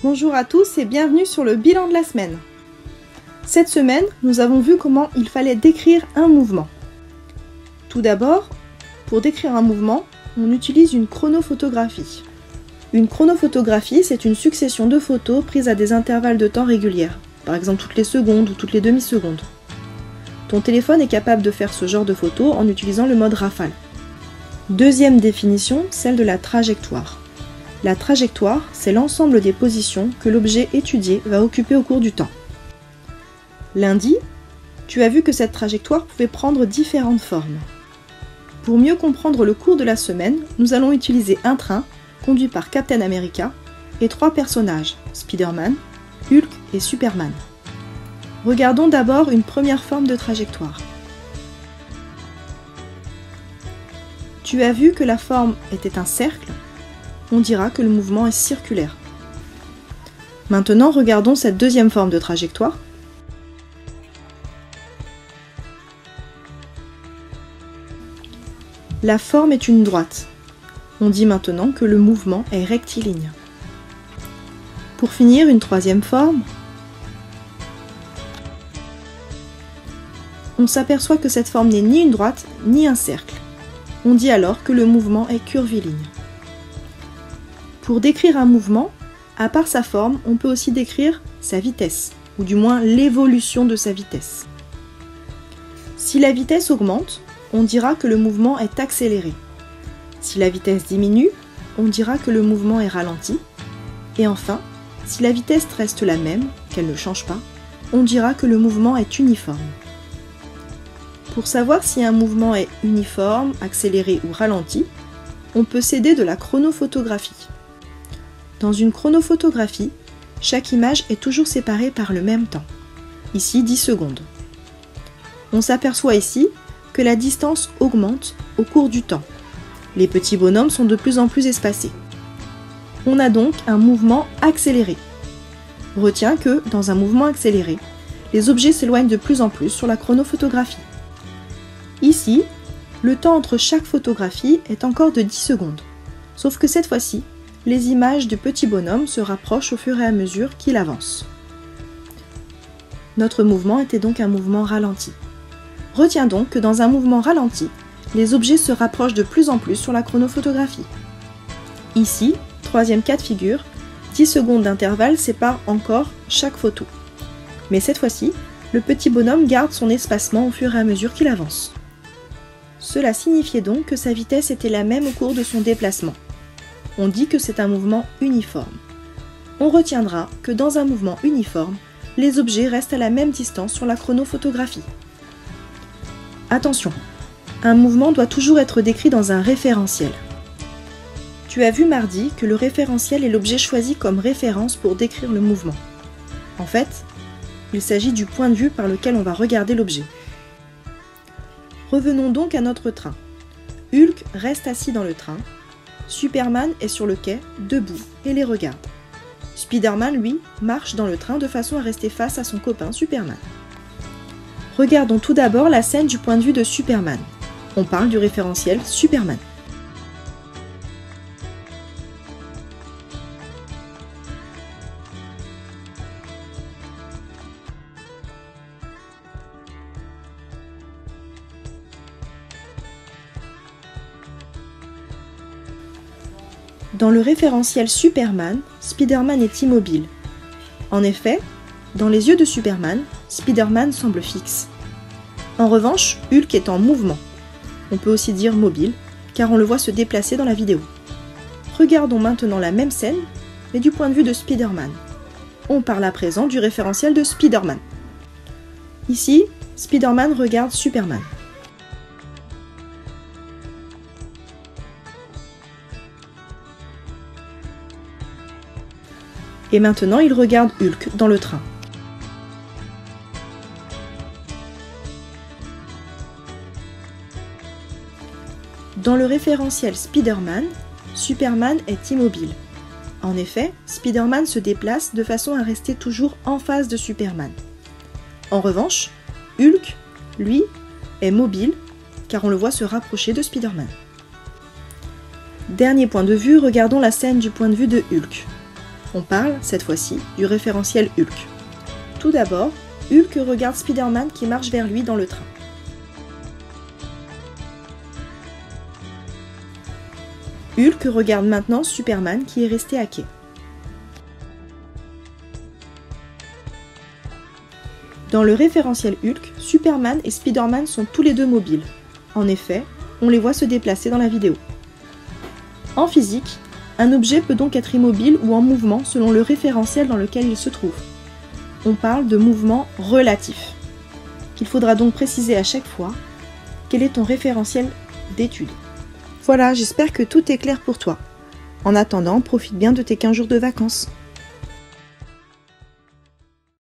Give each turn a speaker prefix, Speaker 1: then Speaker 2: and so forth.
Speaker 1: Bonjour à tous et bienvenue sur le bilan de la semaine. Cette semaine, nous avons vu comment il fallait décrire un mouvement. Tout d'abord, pour décrire un mouvement, on utilise une chronophotographie. Une chronophotographie, c'est une succession de photos prises à des intervalles de temps réguliers, par exemple toutes les secondes ou toutes les demi-secondes. Ton téléphone est capable de faire ce genre de photos en utilisant le mode rafale. Deuxième définition, celle de la trajectoire. La trajectoire, c'est l'ensemble des positions que l'objet étudié va occuper au cours du temps. Lundi, tu as vu que cette trajectoire pouvait prendre différentes formes. Pour mieux comprendre le cours de la semaine, nous allons utiliser un train conduit par Captain America et 3 personnages, Spider-Man, Hulk et Superman. Regardons d'abord une première forme de trajectoire. Tu as vu que la forme était un cercle. On dira que le mouvement est circulaire. Maintenant, regardons cette deuxième forme de trajectoire. La forme est une droite. On dit maintenant que le mouvement est rectiligne. Pour finir, une troisième forme. On s'aperçoit que cette forme n'est ni une droite, ni un cercle. On dit alors que le mouvement est curviligne. Pour décrire un mouvement, à part sa forme, on peut aussi décrire sa vitesse, ou du moins l'évolution de sa vitesse. Si la vitesse augmente, on dira que le mouvement est accéléré. Si la vitesse diminue, on dira que le mouvement est ralenti. Et enfin, si la vitesse reste la même, qu'elle ne change pas, on dira que le mouvement est uniforme. Pour savoir si un mouvement est uniforme, accéléré ou ralenti, on peut s'aider de la chronophotographie. Dans une chronophotographie, chaque image est toujours séparée par le même temps, ici 10 secondes. On s'aperçoit ici que la distance augmente au cours du temps. Les petits bonhommes sont de plus en plus espacés. On a donc un mouvement accéléré. Retiens que, dans un mouvement accéléré, les objets s'éloignent de plus en plus sur la chronophotographie. Ici, le temps entre chaque photographie est encore de 10 secondes, sauf que cette fois-ci, les images du petit bonhomme se rapprochent au fur et à mesure qu'il avance. Notre mouvement était donc un mouvement ralenti. Retiens donc que dans un mouvement ralenti, les objets se rapprochent de plus en plus sur la chronophotographie. Ici, troisième cas de figure, 10 secondes d'intervalle séparent encore chaque photo. Mais cette fois-ci, le petit bonhomme garde son espacement au fur et à mesure qu'il avance. Cela signifiait donc que sa vitesse était la même au cours de son déplacement. On dit que c'est un mouvement uniforme. On retiendra que dans un mouvement uniforme, les objets restent à la même distance sur la chronophotographie. Attention, un mouvement doit toujours être décrit dans un référentiel. Tu as vu mardi que le référentiel est l'objet choisi comme référence pour décrire le mouvement. En fait, il s'agit du point de vue par lequel on va regarder l'objet. Revenons donc à notre train. Hulk reste assis dans le train. Superman est sur le quai, debout, et les regarde. Spider-Man, lui, marche dans le train de façon à rester face à son copain Superman. Regardons tout d'abord la scène du point de vue de Superman. On parle du référentiel Superman. Dans le référentiel Superman, Spider-Man est immobile. En effet, dans les yeux de Superman, Spider-Man semble fixe. En revanche, Hulk est en mouvement. On peut aussi dire mobile, car on le voit se déplacer dans la vidéo. Regardons maintenant la même scène, mais du point de vue de Spider-Man. On parle à présent du référentiel de Spider-Man. Ici, Spider-Man regarde Superman. Et maintenant, il regarde Hulk dans le train. Dans le référentiel Spider-Man, Superman est immobile. En effet, Spider-Man se déplace de façon à rester toujours en face de Superman. En revanche, Hulk, lui, est mobile, car on le voit se rapprocher de Spider-Man. Dernier point de vue, regardons la scène du point de vue de Hulk. On parle, cette fois-ci, du référentiel Hulk. Tout d'abord, Hulk regarde Spider-Man qui marche vers lui dans le train. Hulk regarde maintenant Superman qui est resté à quai. Dans le référentiel Hulk, Superman et Spider-Man sont tous les deux mobiles. En effet, on les voit se déplacer dans la vidéo. En physique, un objet peut donc être immobile ou en mouvement selon le référentiel dans lequel il se trouve. On parle de mouvement relatif. Il faudra donc préciser à chaque fois quel est ton référentiel d'étude. Voilà, j'espère que tout est clair pour toi. En attendant, profite bien de tes 15 jours de vacances.